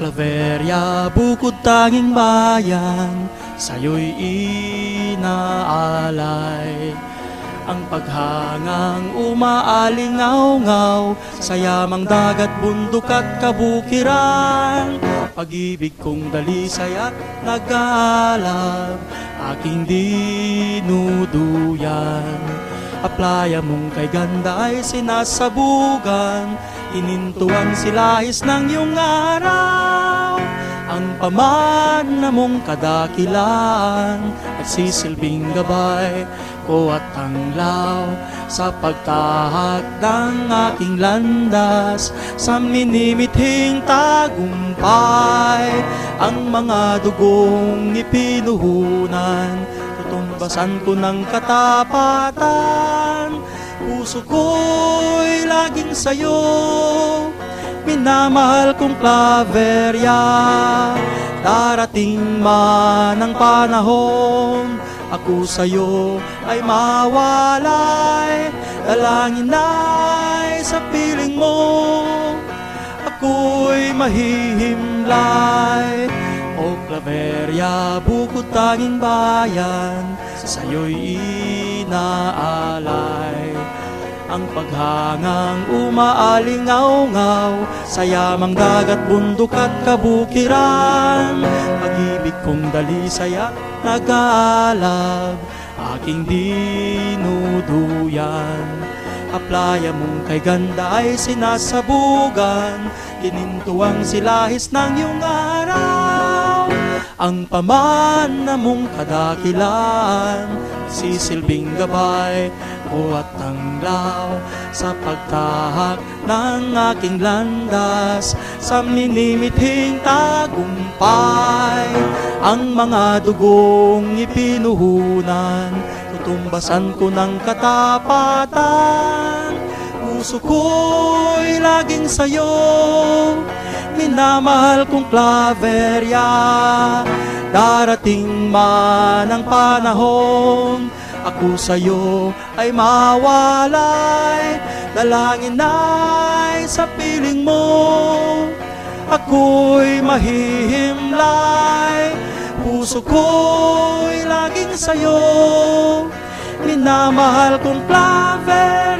Claveria, bukod tanging bayan, sa'yo'y inaalay. Ang paghangang umaalingaw-ngaw sa yamang dagat, bundok at kabukiran. Pag-ibig kong dalisay at nag-aalab, aking dinuduyan. Aplaya mong kay ganda ay sinasabugan, inintuan silahis ng iyong araw. Ang pamana mong kadakilan at sisilbing gabay ko at tanglaw sa pagtahak ng aking landas sa minimithing tagumpay. Ang mga dugong ipinuhunan, tutumbasan ko ng katapatan. Puso ko'y laging sa'yo, minamahal kong Claveria. Darating man ang panahon, ako sa'yo ay mawalay. Dalangin ay sa piling mo, ako'y mahihimlay. O Claveria, bukod tanging bayan, sa'yo'y inaalay. Ang paghangang umaalingaw-ngaw sa yamang dagat, bundok at kabukiran. Pag-ibig kong dalisay at nag-aalab, aking dinuduyan. Aplaya mong kay ganda ay sinasabugan, kinintuang silahis ng iyong araw. Ang pamana mong kadakilan, sisilbing gabay ko at tanglaw sa pagtahak ng aking landas sa minimithing tagumpay. Ang mga dugong ipinuhunan, tutumbasan ko ng katapatan. Puso ko'y laging sa'yo, minamahal kong Claveria. Darating man ang panahon, ako sa'yo ay mawalay. Dalangin ay sa piling mo, ako'y mahihimlay. Puso ko'y laging sa'yo, minamahal kong Claveria.